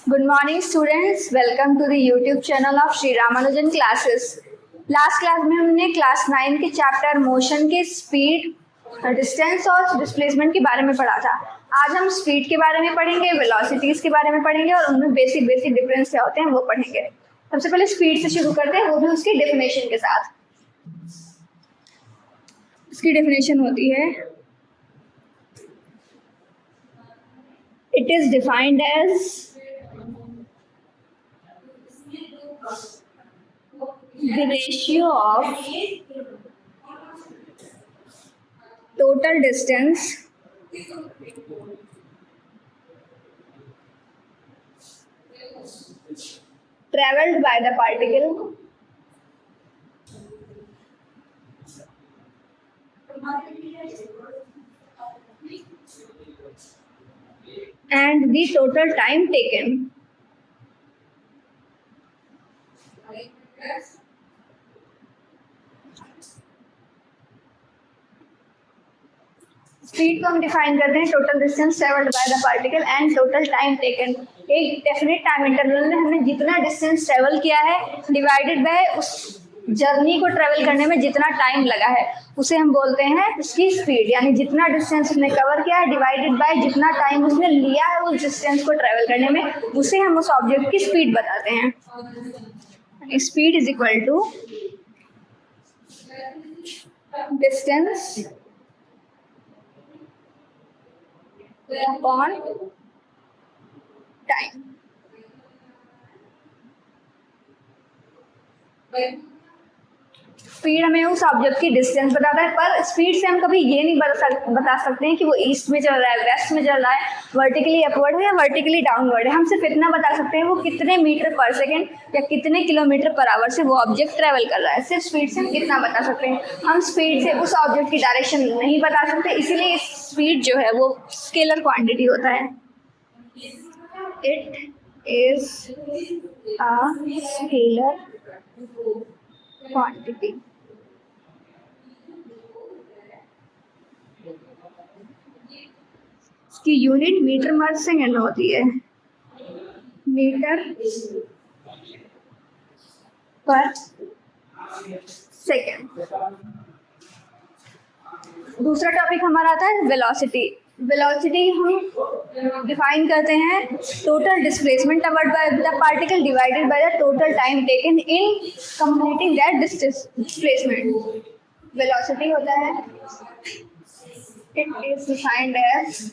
Good morning students, welcome to the YouTube channel of Sri Ramanujan classes. Last class में हमने class 9 के chapter motion के speed, distance और displacement के बारे में पढ़ा था। आज हम स्पीड के बारे में पढ़ेंगे, वेलोसिटीज के बारे में पढ़ेंगे और उनमें बेसिक डिफरेंस क्या होते हैं वो पढ़ेंगे। सबसे पहले स्पीड से शुरू करते हैं, वो भी उसकी डेफिनेशन के साथ। इसकी डेफिनेशन होती है, it is defined as the ratio of total distance traveled by the particle and the total time taken. Speed को हम डिफाइन करते हैं total distance travelled by the particle and total time taken. एक definite time interval में हमने जितना distance travel किया है डिवाइडेड बाय उस जर्नी को ट्रेवल करने में जितना टाइम लगा है उसे हम बोलते हैं उसकी स्पीड। यानी जितना डिस्टेंस उसने कवर किया है डिवाइडेड बाय जितना टाइम उसने लिया है उस डिस्टेंस को ट्रेवल करने में, उसे हम उस ऑब्जेक्ट की स्पीड बताते हैं। Speed is equal to distance upon time। Speed हमें उस ऑब्जेक्ट की डिस्टेंस बताता है, पर स्पीड से हम कभी ये नहीं बता सकते हैं कि वो ईस्ट में चल रहा है, वेस्ट में चल रहा है, वर्टिकली अपवर्ड है या वर्टिकली डाउनवर्ड है। हम सिर्फ इतना बता सकते हैं वो कितने मीटर पर सेकेंड या कितने किलोमीटर पर आवर से वो ऑब्जेक्ट ट्रेवल कर रहा है। सिर्फ स्पीड से हम कितना बता सकते हैं, हम स्पीड से उस ऑब्जेक्ट की डायरेक्शन नहीं बता सकते। इसीलिए स्पीड जो है वो स्केलर क्वांटिटी होता है। It is a scalar quantity. इसकी यूनिट मीटर पर सेकेंड होती है, मीटर पर सेकेंड। दूसरा टॉपिक हमारा आता है वेलोसिटी। वेलोसिटी हम डिफाइन करते हैं total displacement covered by the particle divided by the total time taken in completing that displacement. Velocity होता है, it is defined as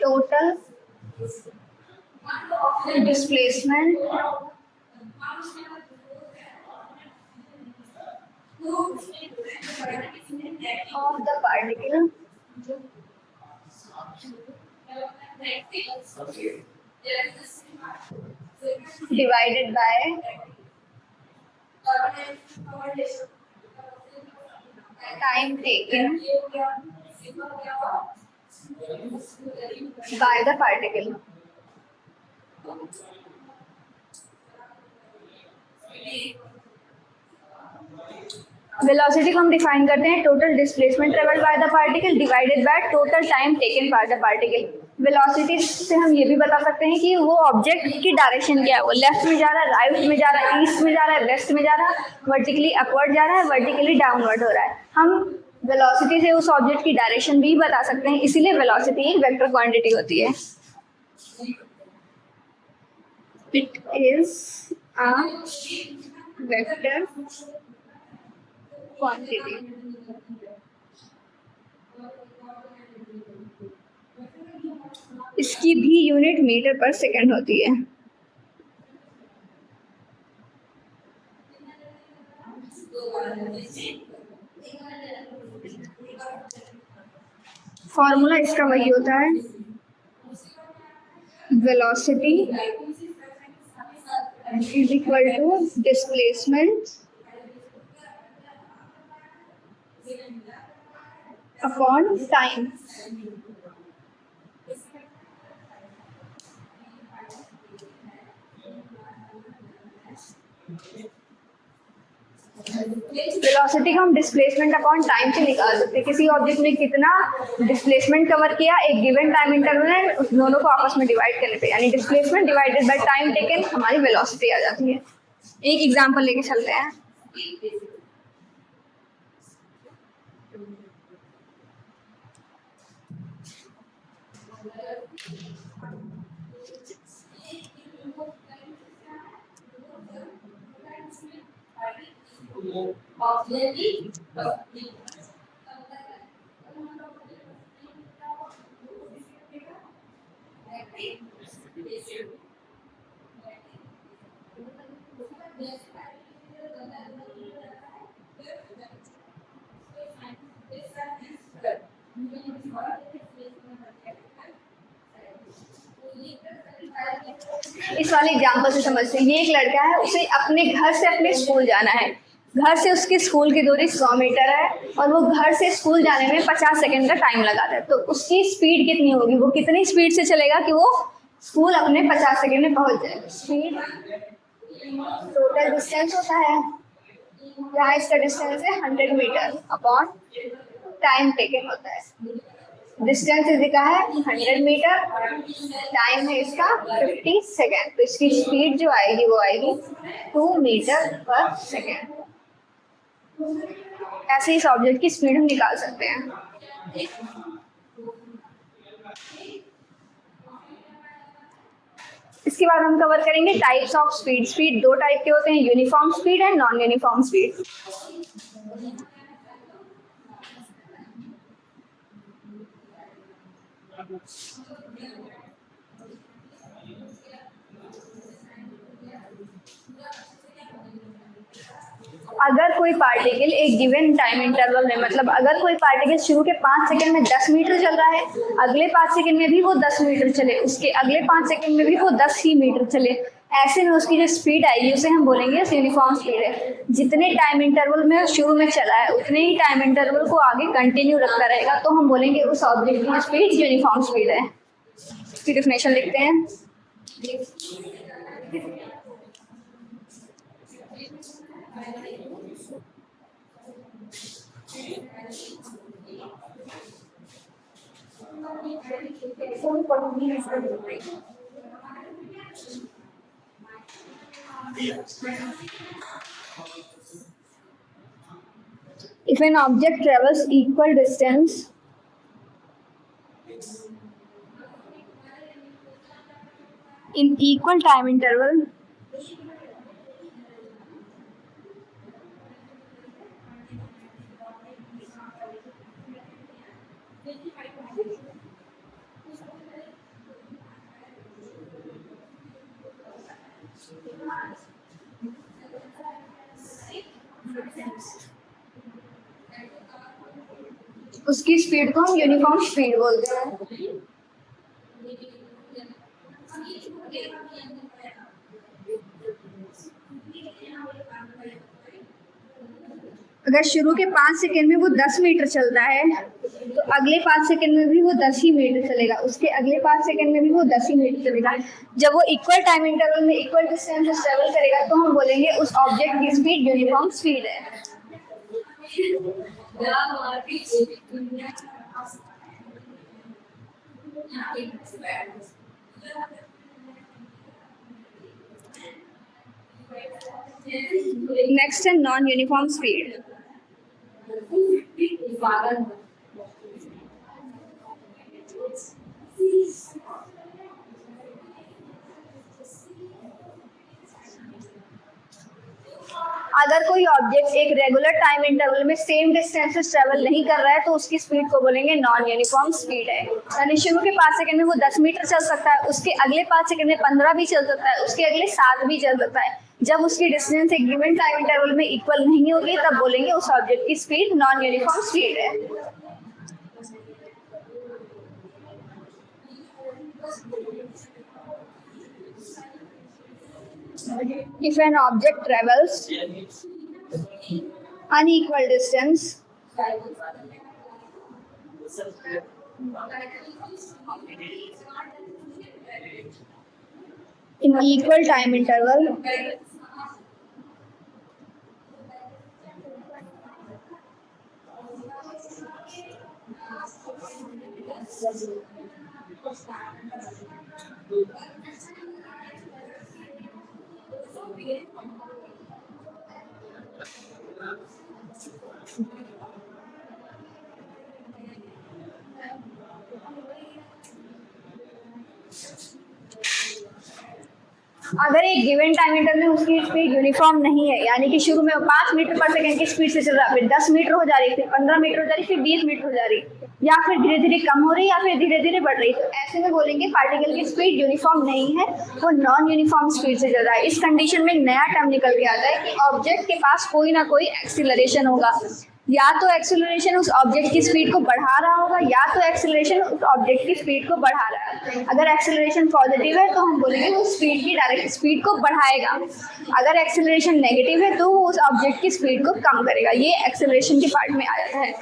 total displacement of the particle divided by time taken by the particle। Velocity को हम define करते हैं total displacement travelled by the particle divided by total time taken by the particle. Velocity से हम ये भी बता सकते हैं कि वो ऑब्जेक्ट की डायरेक्शन क्या है, वो लेफ्ट में जा रहा है, राइट में जा रहा है, ईस्ट में जा रहा है, वेस्ट में जा रहा है, वर्टिकली अपवर्ड जा रहा है, वर्टिकली डाउनवर्ड हो रहा है। हम वेलोसिटी से उस ऑब्जेक्ट की डायरेक्शन भी बता सकते हैं, इसीलिए वेलोसिटी एक वेक्टर क्वांटिटी होती है। It is a vector quantity. इसकी भी यूनिट मीटर पर सेकंड होती है। फॉर्मूला इसका वही होता है, velocity is equal to displacement upon time. Velocity को हम डिस्प्लेसमेंट अपॉन टाइम से निकाल सकते हैं। किसी ऑब्जेक्ट ने कितना डिस्प्लेसमेंट कवर किया एक गिवन टाइम इंटरवल में, उस दोनों को आपस में डिवाइड करने पे, यानी displacement divided by time taken हमारी वेलोसिटी आ जाती है। एक एग्जांपल लेके चलते हैं। इस वाले एग्जाम्पल से समझते हैं। ये एक लड़का है, उसे अपने घर से अपने स्कूल जाना है। घर से उसके स्कूल की दूरी 100 मीटर है और वो घर से स्कूल जाने में 50 सेकंड का टाइम लगाता है। तो उसकी स्पीड कितनी होगी, वो कितनी स्पीड से चलेगा कि वो स्कूल अपने 50 सेकंड में पहुंच जाए। स्पीड टोटल डिस्टेंस होता है, यहाँ इसका डिस्टेंस है 100 मीटर अपॉन टाइम टेकन होता है। डिस्टेंस इसका है 100 मीटर, टाइम है इसका 50 सेकेंड, तो इसकी स्पीड जो आएगी वो आएगी 2 मीटर पर सेकेंड। ऐसे इस ऑब्जेक्ट की स्पीड हम निकाल सकते हैं। इसके बाद हम कवर करेंगे टाइप्स ऑफ स्पीड। स्पीड दो टाइप के होते हैं, uniform speed and non uniform speed. अगर कोई पार्टिकल एक गिवन टाइम इंटरवल में, मतलब अगर कोई पार्टिकल शुरू के 5 सेकंड में 10 मीटर चल रहा है, अगले 5 सेकंड में भी वो 10 मीटर चले, उसके अगले 5 सेकंड में भी वो 10 ही मीटर चले, ऐसे में उसकी जो स्पीड आएगी उसे हम बोलेंगे यूनिफॉर्म स्पीड है। जितने टाइम इंटरवल में शुरू में चला है उतने ही टाइम इंटरवल को आगे कंटिन्यू रखता रहेगा, तो हम बोलेंगे उस ऑब्जेक्ट की स्पीड यूनिफॉर्म स्पीड है। इसकी डेफिनेशन लिखते हैं। If an object travels equal distance in equal time interval, उसकी स्पीड को हम यूनिफॉर्म स्पीड बोलते हैं। अगर शुरू के 5 सेकंड में वो 10 मीटर चलता है तो अगले 5 सेकंड में भी वो 10 ही मीटर चलेगा, उसके अगले 5 सेकंड में भी वो 10 ही मीटर चलेगा। जब वो इक्वल टाइम इंटरवल में इक्वल डिस्टेंस ट्रेवल करेगा तो हम बोलेंगे उस ऑब्जेक्ट की स्पीड यूनिफॉर्म स्पीड है। नेक्स्ट है नॉन यूनिफॉर्म स्पीड। अगर कोई ऑब्जेक्ट एक रेगुलर टाइम इंटरवल में सेम डिस्टेंसेस ट्रेवल नहीं कर रहा है तो उसकी स्पीड को बोलेंगे नॉन यूनिफॉर्म स्पीड है। यानी शुरू के 5 सेकंड में वो 10 मीटर चल सकता है, उसके अगले 5 सेकंड में 15 भी चल सकता है, उसके अगले 7 भी चल सकता है। जब उसकी डिस्टेंस एक गिवन टाइम इंटरवल में इक्वल नहीं होगी तब बोलेंगे उस ऑब्जेक्ट की स्पीड नॉन यूनिफॉर्म स्पीड है। If an object travels unequal distance in equal time interval, अगर एक गिवन टाइम इंटरवल में उसकी स्पीड यूनिफॉर्म नहीं है, यानी कि शुरू में वो 5 मीटर पर सेकंड की स्पीड से चल रहा है, फिर 10 मीटर हो जा रही, फिर 15 मीटर हो जा रही, फिर 20 मीटर हो जा रही, या फिर धीरे धीरे कम हो रही या फिर धीरे धीरे बढ़ रही, तो ऐसे में बोलेंगे पार्टिकल की स्पीड यूनिफॉर्म नहीं है, वो नॉन यूनिफॉर्म स्पीड से चल रहा है। इस कंडीशन में एक नया टर्म निकल के आता है कि ऑब्जेक्ट के पास कोई ना कोई एक्सीलरेशन होगा, या तो एक्सेलरेशन उस ऑब्जेक्ट की स्पीड को बढ़ा रहा होगा या तो एक्सेलरेशन उस ऑब्जेक्ट की स्पीड को बढ़ा रहा है। अगर एक्सेलरेशन पॉजिटिव है तो हम बोलेंगे वो स्पीड की डायरेक्ट स्पीड को बढ़ाएगा, अगर एक्सेलरेशन नेगेटिव है तो वो उस ऑब्जेक्ट की स्पीड को कम करेगा। ये एक्सेलरेशन के पार्ट में आ जाता है।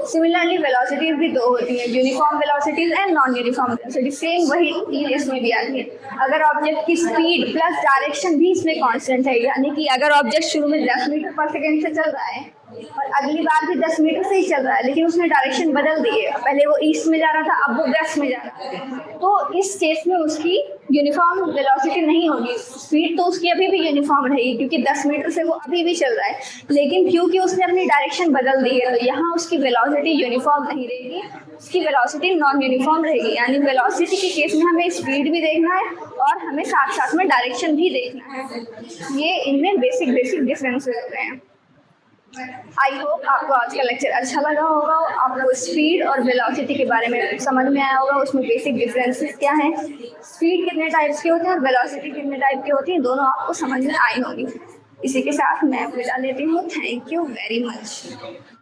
सिमिलरली वेलोसिटीज भी दो होती हैं, uniform velocities and non uniform velocity. Same वही चीज इसमें भी आती है। अगर ऑब्जेक्ट की स्पीड प्लस डायरेक्शन भी इसमें कांस्टेंट है, यानी कि अगर ऑब्जेक्ट शुरू में 10 मीटर पर सेकेंड से चल रहा है और अगली बार भी 10 मीटर से ही चल रहा है, लेकिन उसने डायरेक्शन बदल दी है, पहले वो ईस्ट में जा रहा था अब वो वेस्ट में जा रहा है, तो इस केस में उसकी यूनिफॉर्म वेलोसिटी नहीं होगी। स्पीड तो उसकी अभी भी यूनिफॉर्म रहेगी क्योंकि 10 मीटर से वो अभी भी चल रहा है, लेकिन क्योंकि उसने अपनी डायरेक्शन बदल दी है तो यहाँ उसकी वेलोसिटी यूनिफॉर्म नहीं रहेगी, उसकी वेलोसिटी नॉन यूनिफॉर्म रहेगी। यानी वेलोसिटी के केस में हमें स्पीड भी देखना है और हमें साथ साथ में डायरेक्शन भी देखना है। ये इनमें बेसिक डिफरेंसेस होते हैं। आई होप आपको आज का लेक्चर अच्छा लगा होगा, आपको स्पीड और वेलोसिटी के बारे में समझ में आया होगा, उसमें बेसिक डिफरेंसेस क्या हैं, स्पीड कितने टाइप्स के होते हैं और वेलोसिटी कितने टाइप के होती हैं, दोनों आपको समझ में आई होंगी। इसी के साथ मैं विदा लेती हूँ। Thank you very much.